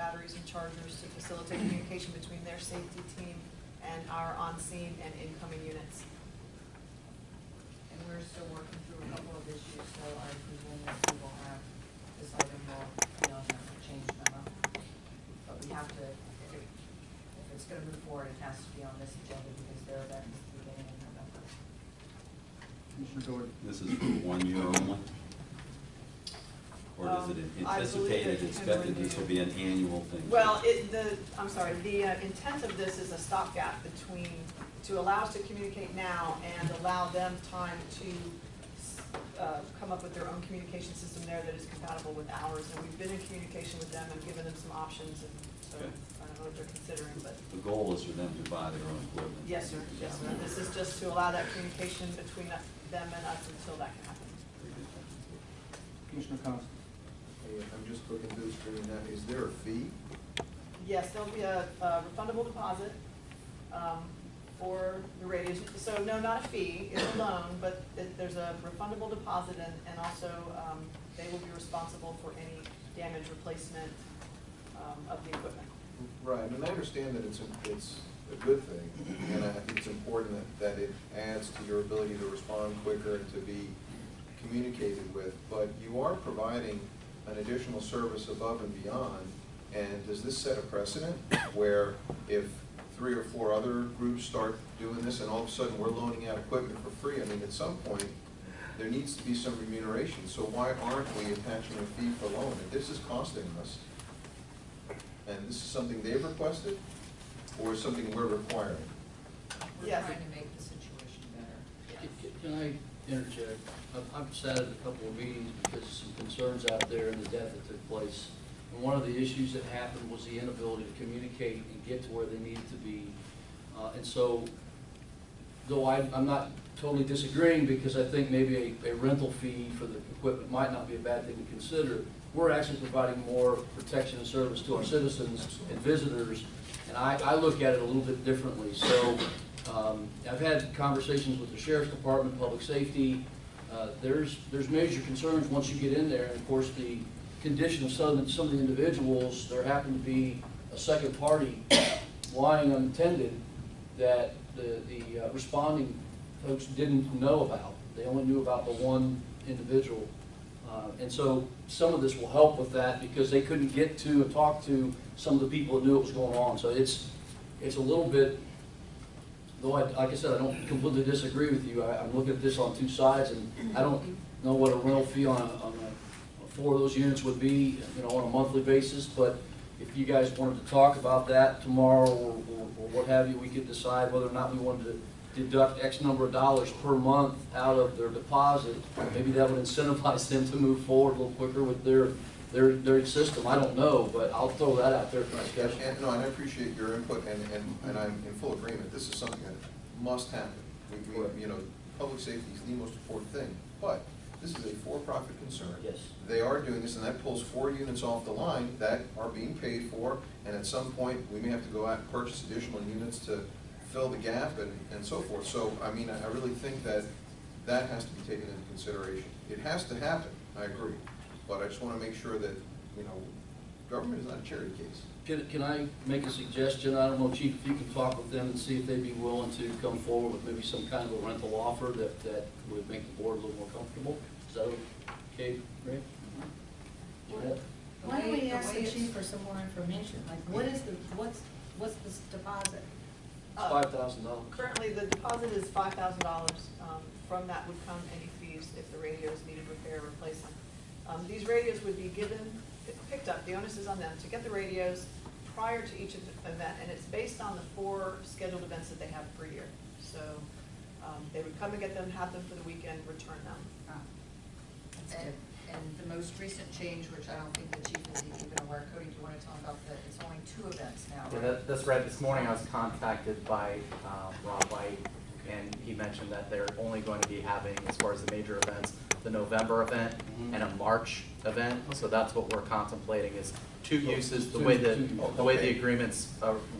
batteries and chargers to facilitate communication between their safety team and our on-scene and incoming units. And we're still working through a couple of issues, so I presume that we will have this item will be on the change memo. But we have to, if it's gonna move forward, it has to be on this agenda because their event is the beginning of November. Commissioner Gordon. This is for 1 year only? Or is it I believe anticipated, it can expected this will be an annual thing? Well, I'm sorry, the intent of this is a stopgap between, to allow us to communicate now and allow them time to come up with their own communication system there that is compatible with ours. And we've been in communication with them and given them some options, and so Okay. I don't know what they're considering, but The goal is for them to buy their own equipment. yes, sir, yes, sir. This is just to allow that communication between them and us until that can happen. Very good. Commissioner Constant. Hey, I'm just looking through the screen now. Is there a fee? Yes, there'll be a refundable deposit for the radios. So no, not a fee, it's a loan, but there's a refundable deposit, and also they will be responsible for any damage replacement of the equipment. Right, and I understand that it's a good thing, and I think it's important that it adds to your ability to respond quicker and to be communicated with, but you are providing an additional service above and beyond, and does this set a precedent where if 3 or 4 other groups start doing this and all of a sudden we're loaning out equipment for free? I mean, at some point, there needs to be some remuneration, so why aren't we attaching a fee for loan? If this is costing us, and this is something they've requested, or something we're requiring? We're Yes. trying to make the situation better. Can I interject? I've sat at a couple of meetings because of some concerns out there in the death that took place. And one of the issues that happened was the inability to communicate and get to where they needed to be. And so, though I'm not totally disagreeing, because I think maybe a rental fee for the equipment might not be a bad thing to consider, we're actually providing more protection and service to our citizens and visitors. And I look at it a little bit differently. So I've had conversations with the Sheriff's Department, Public Safety. There's major concerns once you get in there. And of course, the condition of some of the individuals, there happened to be a second party lying unattended that the responding folks didn't know about. They only knew about the one individual. And so some of this will help with that because they couldn't get to and talk to some of the people that knew what was going on. So it's a little bit, though like I said, I don't completely disagree with you. I'm looking at this on two sides, and I don't know what a rental fee on 4 of those units would be, on a monthly basis. But if you guys wanted to talk about that tomorrow or what have you, we could decide whether or not we wanted to deduct X number of dollars per month out of their deposit. Maybe that would incentivize them to move forward a little quicker with their system. I don't know, but I'll throw that out there for discussion. And I appreciate your input, and I'm in full agreement. This is something that must happen. Public safety is the most important thing, but this is a for-profit concern. Yes. They are doing this, and that pulls 4 units off the line that are being paid for, and at some point, we may have to go out and purchase additional units to fill the gap and so forth. So, I mean, I really think that has to be taken into consideration. It has to happen, I agree, but I just want to make sure that, government is not a charity case. Can I make a suggestion? I don't know, Chief, if you can talk with them and see if they'd be willing to come forward with maybe some kind of a rental offer that would make the board a little more comfortable. Is that okay, Ray? Why don't we ask the chief for some more information? Like, what's this deposit? It's $5,000. Currently, the deposit is $5,000. From that would come any fees if the radios needed repair or replacement. These radios would be picked up, the onus is on them to get the radios prior to each event, and it's based on the 4 scheduled events that they have per year. So they would come and get them, have them for the weekend, return them. And the most recent change, which I don't think the chief is even aware, Cody, do you want to talk about that? It's only 2 events now, right? Yeah, that's right. This morning I was contacted by Rob White, and he mentioned that they're only going to be having, as far as the major events, the November event and a March event. So that's what we're contemplating is 2 uses. The way the agreement's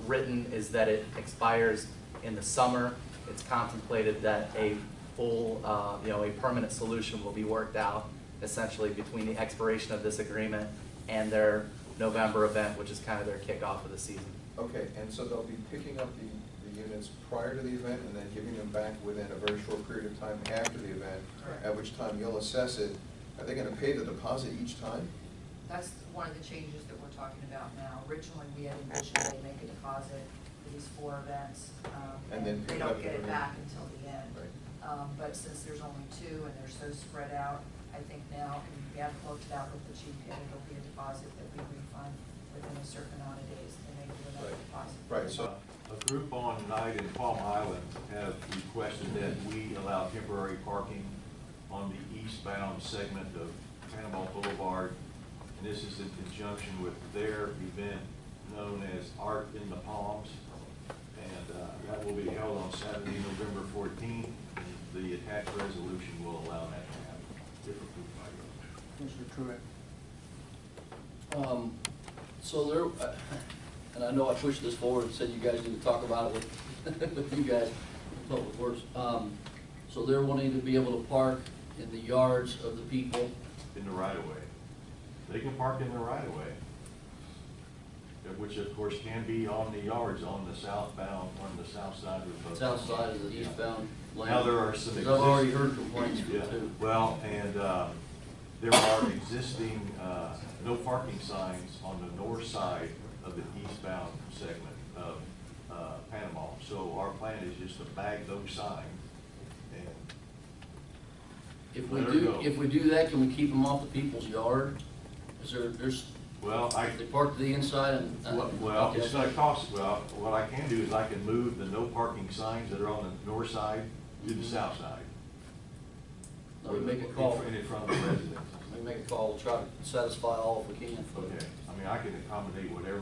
written is that it expires in the summer. It's contemplated that a full, a permanent solution will be worked out essentially between the expiration of this agreement and their November event, which is kind of their kickoff of the season. Okay, and so they'll be picking up the units prior to the event and then giving them back within a very short period of time after the event? Correct. At which time you'll assess it. Are they gonna pay the deposit each time? That's one of the changes that we're talking about now. Originally, we had envisioned they make a deposit for these 4 events, And then they pick it up don't get it every- back until the end. Right. But since there's only 2 and they're so spread out, I think now, and we haven't worked it out with the chief yet, it'll be a deposit that we refund within a certain amount of days, and they do another Right. deposit. Right, so- A group on night in Palm Island have requested that we allow temporary parking on the eastbound segment of Panama Boulevard. And this is in conjunction with their event known as Art in the Palms. And that will be held on Saturday, November 14th. And the attached resolution will allow that to happen if approved by you. Commissioner Truitt. So there, and I know I pushed this forward and said you guys need to talk about it with you guys, Public Works. So they're wanting to be able to park in the yards of the people. In the right of way. They can park in the right of way, which of course can be on the yards on the southbound, on the south side of the. South side of the eastbound lane. Now, there are some. 'Cause I've already heard complaints from Yeah, too. well, and there are existing no parking signs on the north side of the eastbound segment of Panama. So our plan is just to bag those signs and If we let her do, go. if we do that, can we keep them off the people's yard? Is there's, Well, if they park to the inside and. well, okay. it's gonna cost, well, what I can do is I can move the no parking signs that are on the north side to the south side. No, we make a call. In front of the residents. We make a call, try to satisfy all if we can. Okay, I mean, I can accommodate whatever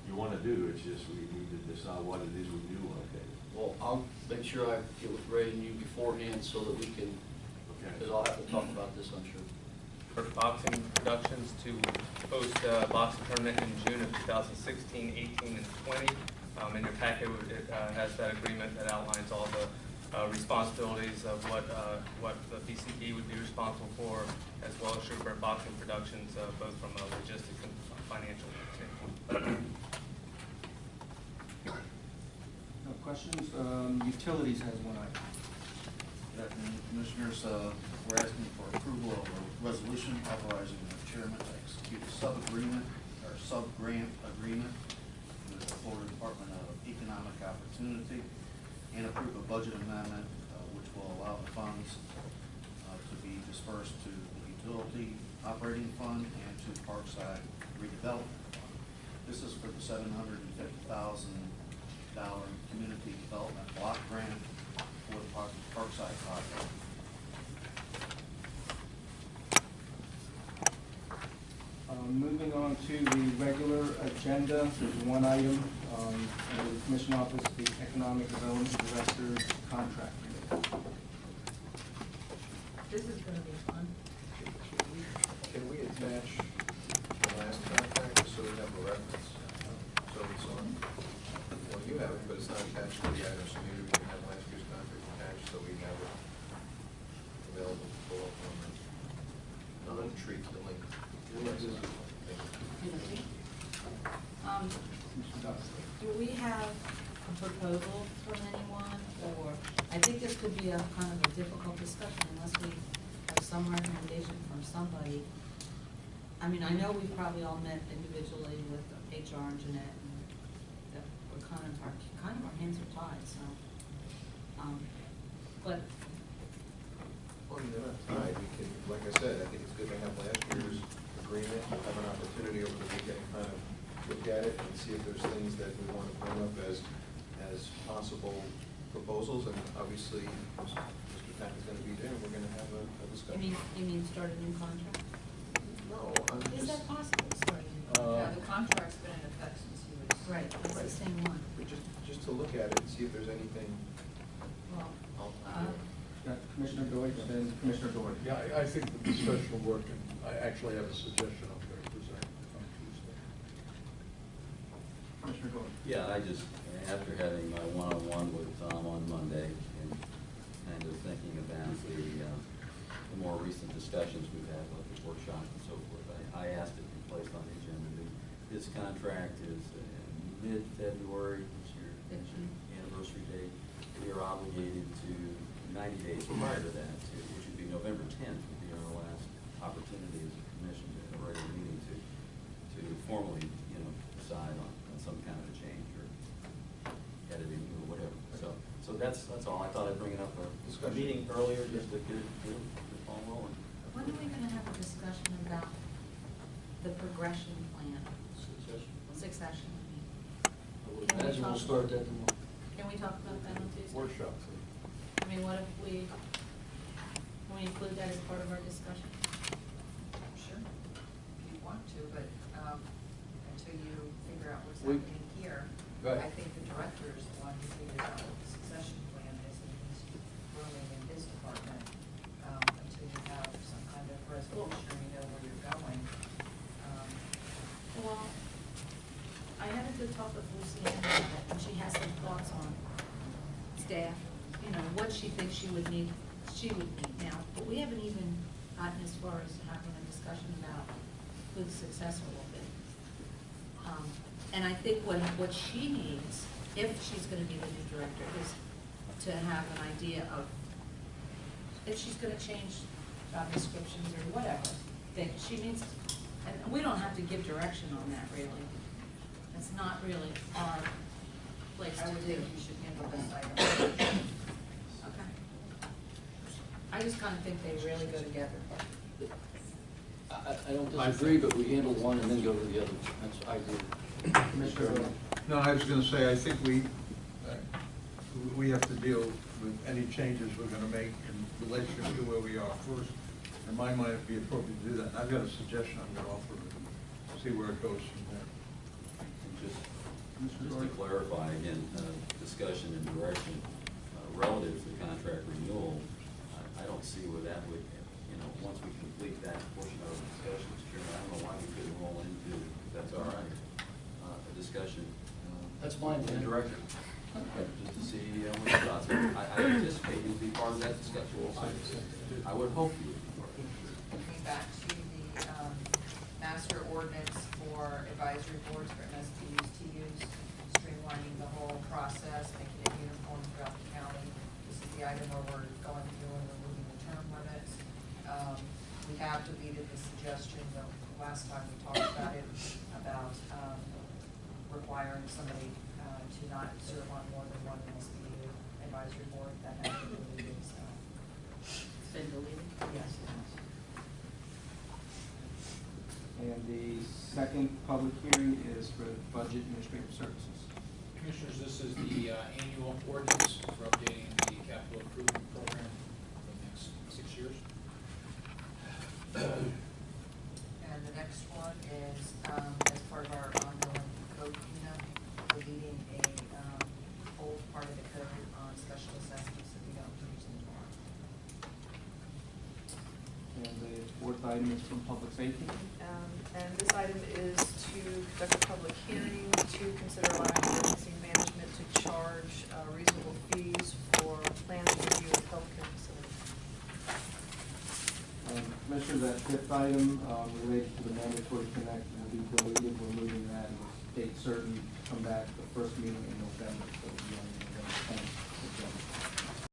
you wanna do, it's just we need to decide what it is we do want to do. Well, I'll make sure I get with Ray and you beforehand so that we can, Okay. because I'll have to talk about this, I'm sure. For Boxing Productions to host a boxing tournament in June of 2016, 18, and 20. In your packet, it has that agreement that outlines all the responsibilities of what the BCP would be responsible for, as well as Shrewsbury Boxing Productions, both from a logistics and financial standpoint. No questions? Utilities has one item. Good afternoon, Commissioners. We're asking for approval of a resolution authorizing the chairman to execute a sub-agreement or sub-grant agreement with the Florida Department of Economic Opportunity and approve a budget amendment which will allow the funds to be dispersed to the utility operating fund and to Parkside redevelopment fund. This is for the $750,000 community development block grant for the Parkside project. Moving on to the regular agenda, there's one item, under the Commission Office, the Economic Development Director's contract. This is gonna be fun. Can we attach the last contract just so we have a reference? So it's on, well, you have it, but it's not attached to the item, so maybe we can have last year's contract attached so we have it available to pull up on the, not treat the link. Commissioner Dodd. Do we have a proposal from anyone, or, I think this could be a kind of a difficult discussion unless we have some recommendation from somebody. I mean, I know we've probably all met individually with HR and Jeanette, and that we're kind of our hands are tied, so, but, Well, they're not tied, we can, like I said, I think it's good to have last year's agreement, have an opportunity over the weekend to kind of look at it and see if there's things that we want to bring up as possible proposals, and obviously, Mr. Pack is gonna be there, and we're gonna have a discussion. you mean start a new contract? No, I'm Is just, that possible, starting a new Uh, contract? Yeah, the contract's been in effect since he was. Right, it's the same one. just to look at it and see if there's anything, Well, I'll Got Commissioner Deutsch and Commissioner Doherty. Yeah, I think the discussion will work, and I actually have a suggestion I'm going to present on Tuesday. Commissioner Doherty. Yeah, I just, after having my one-on-one with Tom on Monday and kind of thinking about the more recent discussions we've had, like the workshop and so forth, I asked it to be placed on the agenda to this contract is in mid-February, which is your anniversary date, we are obligated to 90 days prior to that, which would be November 10th, would be our last opportunity as a commission at a regular meeting to formally, decide on some kind of a change or editing or whatever. So that's all. I thought I'd bring it up a meeting earlier just to get it all rolling. When are we gonna have a discussion about the progression plan? Succession. I would imagine we'll start that tomorrow. Can we talk about that on Tuesday? Workshop. I mean, what if can we include that as part of our discussion? Sure, if you want to, but, until you figure out what's We- happening here, Right. I think the director is the one who figures out what the succession plan is, and he's ruling in his department, until you have some kind of resolution, or you know where you're going. Well, I had a good talk with Luciana about it, and she has some thoughts on staff, what she thinks she would need now. But we haven't even gotten as far as having a discussion about who the successor will be. And I think what she needs, if she's gonna be the new director, is to have an idea of if she's gonna change job descriptions or whatever, that she needs, and we don't have to give direction on that really. It's not really our place I to would do. think you should handle this item. Okay. I just kinda think they really go together. I don't disagree, but we handle one and then go to the other. That's, I agree. Commissioner Rea. No, I was gonna say, I think we have to deal with any changes we're gonna make in relation to where we are first. In my mind, it'd be appropriate to do that. And I've got a suggestion I'm gonna offer, see where it goes from there. And just to clarify, again, discussion and direction relative to the contract renewal, I don't see where that would, once we complete that portion of the discussion, Mr. Chairman, I don't know why we couldn't roll into, if that's all right, a discussion. That's fine, with the man. director, just to see what your thoughts are. I anticipate you'll be part of that discussion. I would hope you would be part of it. Coming back to the, master ordinance for advisory boards for MSBU's to use, streamlining the whole process, making it uniform throughout the county. This is the item where we're going through and removing the term limits. We have deleted the suggestion, the last time we talked about it, about, requiring somebody, to not serve on more than one MSBU advisory board. That has been deleted, so, It's been deleted. yes, it has. And the second public hearing is for Budget Administrative Services. Commissioners, this is the annual ordinance for updating the capital improvement program for the next 6 years. And the next one is, as part of our ongoing code cleanup, deleting a, old part of the code on special assessments that we don't use anymore. And the fourth item is from Public Safety. And this item is to conduct a public hearing to consider allowing emergency management to charge reasonable fees for planning review of healthcare facilities. Commissioner, that fifth item related to the mandatory connect will be deleted. We're moving that and date certain, come back the first meeting in November, so it'll be on November 10th.